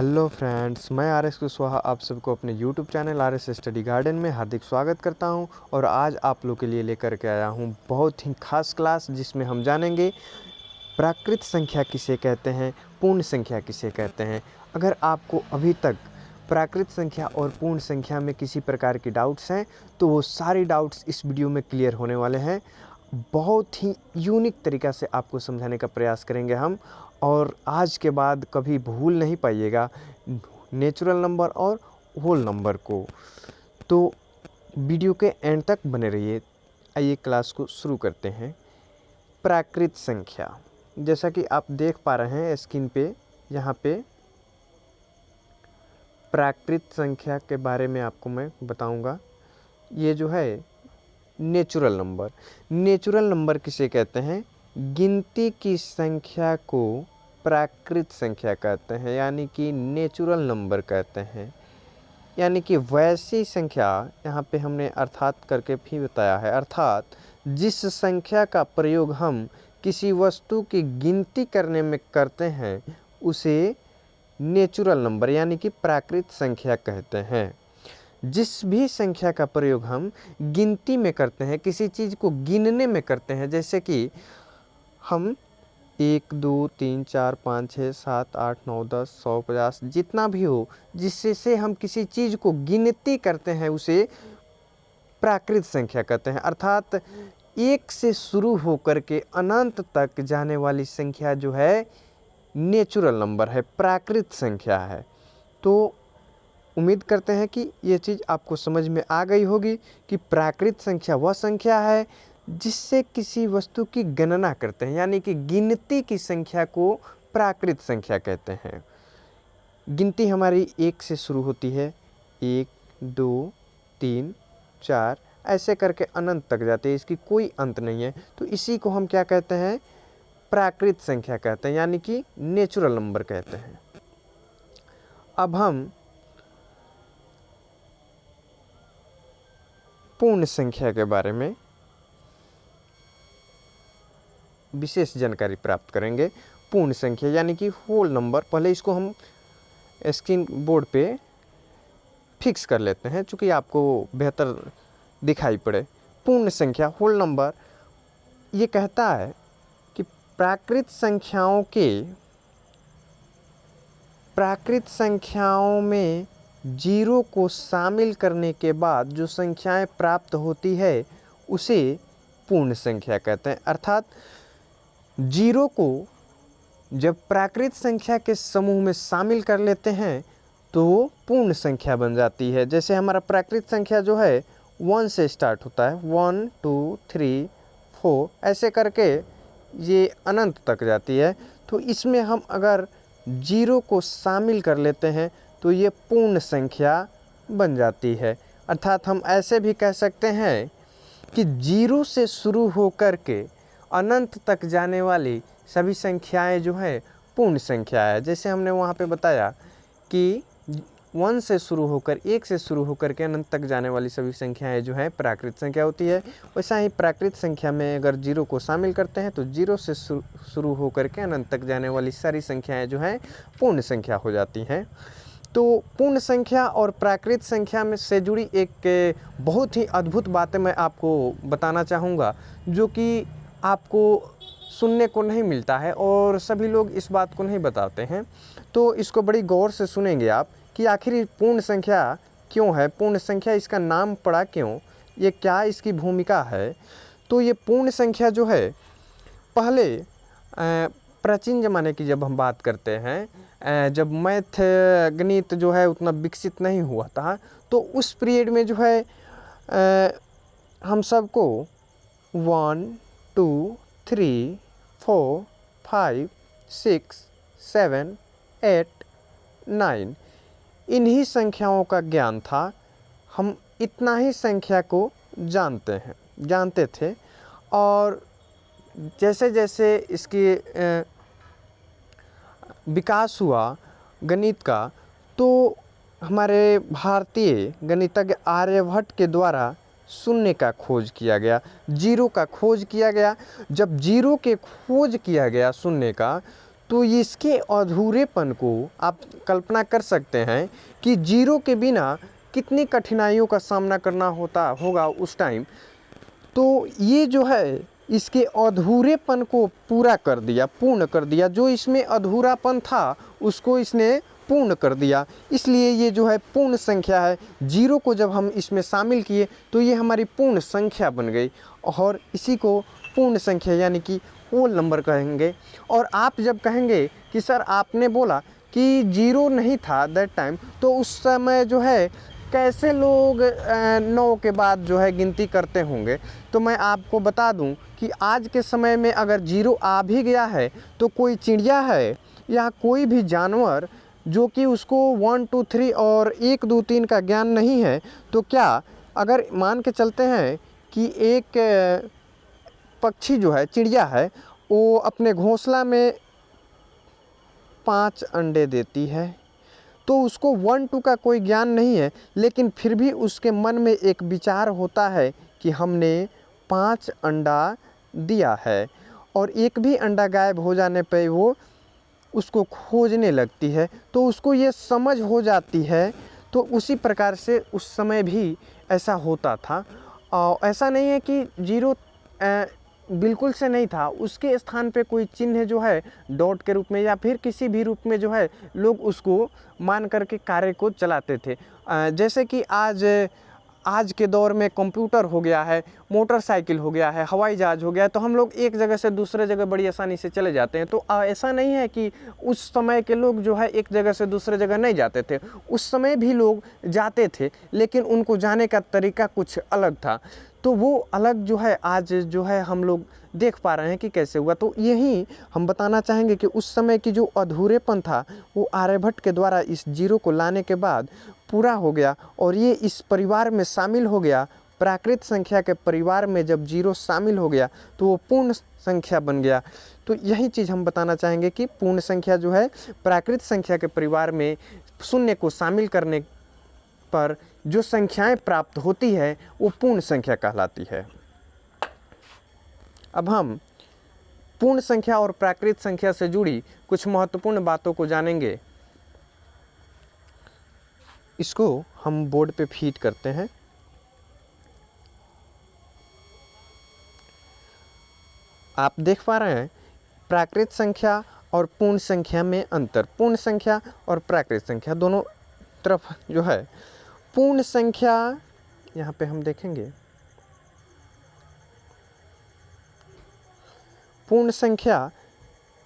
Hello friends, मैं R S Kushwaha आप सबको अपने YouTube channel R S study garden में हार्दिक स्वागत करता हूं। और आज आप लोग के लिए लेकर के आया हूं बहुत ही खास क्लास, जिसमें हम जानेंगे प्राकृत संख्या किसे कहते हैं, पूर्ण संख्या किसे कहते हैं। अगर आपको अभी तक प्राकृत संख्या और पूर्ण संख्या में किसी प्रकार की डाउट्स हैं तो वो सारी डाउट्स इस वीडियो में क्लियर होने वाले हैं। बहुत ही यूनिक तरीक़ा से आपको समझाने का प्रयास करेंगे हम, और आज के बाद कभी भूल नहीं पाइएगा नेचुरल नंबर और होल नंबर को। तो वीडियो के एंड तक बने रहिए। आइए क्लास को शुरू करते हैं। प्राकृत संख्या, जैसा कि आप देख पा रहे हैं स्क्रीन पे, यहाँ पे प्राकृत संख्या के बारे में आपको मैं बताऊंगा। ये जो है नेचुरल नंबर, नेचुरल नंबर किसे कहते हैं? गिनती की संख्या को प्राकृत संख्या कहते हैं, यानी कि नेचुरल नंबर कहते हैं। यानी कि वैसी संख्या, यहाँ पे हमने अर्थात करके भी बताया है, अर्थात जिस संख्या का प्रयोग हम किसी वस्तु की गिनती करने में करते हैं उसे नेचुरल नंबर यानी कि प्राकृत संख्या कहते हैं। जिस भी संख्या का प्रयोग हम गिनती में करते हैं, किसी चीज़ को गिनने में करते हैं, जैसे कि हम 1 2 3 4 5 6 7 8 9 10 100 50 जितना भी हो, जिससे हम किसी चीज़ को गिनती करते हैं उसे प्राकृत संख्या कहते हैं। अर्थात एक से शुरू होकर के अनंत तक जाने वाली संख्या जो है नेचुरल नंबर है, प्राकृत संख्या है। तो उम्मीद करते हैं कि ये चीज़ आपको समझ में आ गई होगी कि प्राकृत संख्या वह संख्या है जिससे किसी वस्तु की गणना करते हैं, यानी कि गिनती की संख्या को प्राकृत संख्या कहते हैं। गिनती हमारी 1 से शुरू होती है, 1 2 3 4 ऐसे करके अनंत तक जाती है, इसकी कोई अंत नहीं है। तो इसी को हम क्या कहते हैं? प्राकृत संख्या कहते हैं, यानी कि नेचुरल नंबर कहते हैं। अब हम पूर्ण संख्या के बारे में विशेष जानकारी प्राप्त करेंगे। पूर्ण संख्या यानी कि होल नंबर, पहले इसको हम स्क्रीन बोर्ड पे फिक्स कर लेते हैं चूँकि आपको बेहतर दिखाई पड़े। पूर्ण संख्या, होल नंबर, ये कहता है कि प्राकृत संख्याओं में जीरो को शामिल करने के बाद जो संख्याएं प्राप्त होती है उसे पूर्ण संख्या कहते हैं। अर्थात जीरो को जब प्राकृत संख्या के समूह में शामिल कर लेते हैं तो पूर्ण संख्या बन जाती है। जैसे हमारा प्राकृत संख्या जो है 1 से स्टार्ट होता है, 1 2 3 4 ऐसे करके ये अनंत तक जाती है। तो इसमें हम अगर जीरो को शामिल कर लेते हैं तो ये पूर्ण संख्या बन जाती है। अर्थात हम ऐसे भी कह सकते हैं कि जीरो से शुरू होकर के अनंत तक जाने वाली सभी संख्याएं जो है पूर्ण संख्या है। जैसे हमने वहाँ पे बताया कि 1 से शुरू होकर, 1 से शुरू होकर के अनंत तक जाने वाली सभी संख्याएं जो है प्राकृत संख्या होती है। वैसा ही प्राकृत संख्या में अगर जीरो को शामिल करते हैं तो जीरो से शुरू होकर के अनंत तक जाने वाली सारी संख्याएं जो हैं पूर्ण संख्या हो जाती हैं। तो पूर्ण संख्या और प्राकृत संख्या में से जुड़ी एक बहुत ही अद्भुत बातें मैं आपको बताना चाहूँगा, जो कि आपको सुनने को नहीं मिलता है और सभी लोग इस बात को नहीं बताते हैं। तो इसको बड़ी गौर से सुनेंगे आप कि आखिर पूर्ण संख्या क्यों है, पूर्ण संख्या इसका नाम पड़ा क्यों, ये क्या इसकी भूमिका है। तो ये पूर्ण संख्या जो है, पहले प्राचीन ज़माने की जब हम बात करते हैं, जब मैथ गणित जो है उतना विकसित नहीं हुआ था, तो उस पीरियड में जो है हम सबको 1 2 3 4 5 6 7 8 9 इन्हीं संख्याओं का ज्ञान था। हम इतना ही संख्या को जानते थे। और जैसे जैसे इसकी विकास हुआ गणित का, तो हमारे भारतीय गणितज्ञ आर्यभट्ट के द्वारा शून्य का खोज किया गया, जीरो का खोज किया गया। जब जीरो के खोज किया गया शून्य का, तो इसके अधूरेपन को आप कल्पना कर सकते हैं कि जीरो के बिना कितनी कठिनाइयों का सामना करना होगा उस टाइम। तो ये जो है इसके अधूरेपन को पूरा कर दिया, पूर्ण कर दिया। जो इसमें अधूरापन था उसको इसने पूर्ण कर दिया, इसलिए ये जो है पूर्ण संख्या है। जीरो को जब हम इसमें शामिल किए तो ये हमारी पूर्ण संख्या बन गई, और इसी को पूर्ण संख्या यानी कि होल नंबर कहेंगे। और आप जब कहेंगे कि सर आपने बोला कि जीरो नहीं था दैट टाइम, तो उस समय जो है कैसे लोग 9 के बाद जो है गिनती करते होंगे, तो मैं आपको बता दूं कि आज के समय में अगर जीरो आ भी गया है तो कोई चिड़िया है या कोई भी जानवर जो कि उसको 1 2 3 और 1 2 3 का ज्ञान नहीं है, तो क्या अगर मान के चलते हैं कि एक पक्षी जो है, चिड़िया है, वो अपने घोंसला में 5 अंडे देती है, तो उसको 1 2 का कोई ज्ञान नहीं है, लेकिन फिर भी उसके मन में एक विचार होता है कि हमने 5 अंडा दिया है, और एक भी अंडा गायब हो जाने पे वो उसको खोजने लगती है, तो उसको ये समझ हो जाती है। तो उसी प्रकार से उस समय भी ऐसा होता था। और ऐसा नहीं है कि जीरो बिल्कुल से नहीं था, उसके स्थान पे कोई चिन्ह जो है डॉट के रूप में या फिर किसी भी रूप में जो है लोग उसको मान करके कार्य को चलाते थे। जैसे कि आज के दौर में कंप्यूटर हो गया है, मोटरसाइकिल हो गया है, हवाई जहाज़ हो गया है, तो हम लोग एक जगह से दूसरे जगह बड़ी आसानी से चले जाते हैं। तो ऐसा नहीं है कि उस समय के लोग जो है एक जगह से दूसरे जगह नहीं जाते थे, उस समय भी लोग जाते थे, लेकिन उनको जाने का तरीका कुछ अलग था। तो वो अलग जो है आज जो है हम लोग देख पा रहे हैं कि कैसे हुआ। तो यही हम बताना चाहेंगे कि उस समय की जो अधूरेपन था वो आर्यभट्ट के द्वारा इस जीरो को लाने के बाद पूरा हो गया, और ये इस परिवार में शामिल हो गया। प्राकृत संख्या के परिवार में जब जीरो शामिल हो गया तो वो पूर्ण संख्या बन गया। तो यही चीज़ हम बताना चाहेंगे कि पूर्ण संख्या जो है प्राकृत संख्या के परिवार में शून्य को शामिल करने पर जो संख्याएं प्राप्त होती है वो पूर्ण संख्या कहलाती है। अब हम पूर्ण संख्या और प्राकृत संख्या से जुड़ी कुछ महत्वपूर्ण बातों को जानेंगे। इसको हम बोर्ड पे फीड करते हैं। आप देख पा रहे हैं प्राकृत संख्या और पूर्ण संख्या में अंतर। पूर्ण संख्या और प्राकृत संख्या दोनों तरफ जो है पूर्ण संख्या, यहाँ पे हम देखेंगे पूर्ण संख्या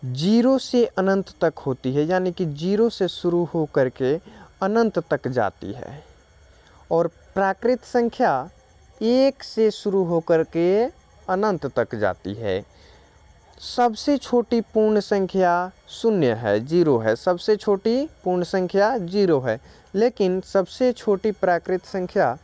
जीरो से अनंत तक होती है, यानी कि जीरो से शुरू हो करके अनंत तक जाती है, और प्राकृत संख्या 1 से शुरू हो करके अनंत तक जाती है। सबसे छोटी पूर्ण संख्या शून्य है, जीरो है, सबसे छोटी पूर्ण संख्या जीरो है, लेकिन सबसे छोटी प्राकृत संख्या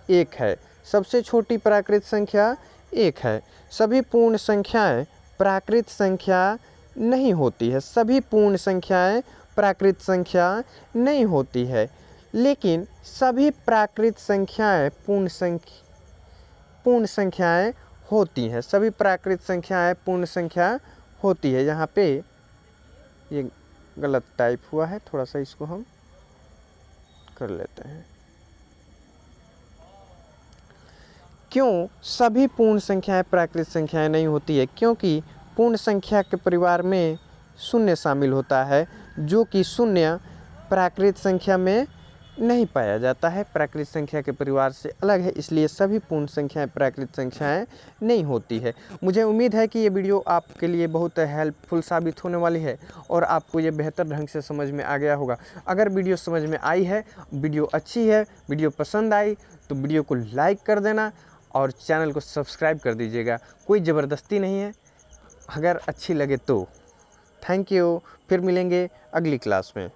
1 है, सबसे छोटी प्राकृत संख्या 1 है। सभी पूर्ण संख्याएं प्राकृत संख्या नहीं होती है, सभी पूर्ण संख्याएं प्राकृत संख्या नहीं होती है, लेकिन सभी प्राकृत संख्याएं पूर्ण संख्याएं होती हैं। सभी प्राकृत संख्याएं पूर्ण संख्या होती है। यहाँ पे ये गलत टाइप हुआ है, थोड़ा सा इसको हम कर लेते हैं। क्यों सभी पूर्ण संख्याएं प्राकृत संख्याएं नहीं होती है? क्योंकि पूर्ण संख्या के परिवार में शून्य शामिल होता है, जो कि शून्य प्राकृत संख्या में नहीं पाया जाता है, प्राकृत संख्या के परिवार से अलग है, इसलिए सभी पूर्ण संख्याएं प्राकृत संख्याएं नहीं होती है। मुझे उम्मीद है कि ये वीडियो आपके लिए बहुत हेल्पफुल साबित होने वाली है और आपको ये बेहतर ढंग से समझ में आ गया होगा। अगर वीडियो समझ में आई है, वीडियो अच्छी है, वीडियो पसंद आई तो वीडियो को लाइक कर देना और चैनल को सब्सक्राइब कर दीजिएगा। कोई ज़बरदस्ती नहीं है, अगर अच्छी लगे तो। Thank you. फिर मिलेंगे अगली क्लास में।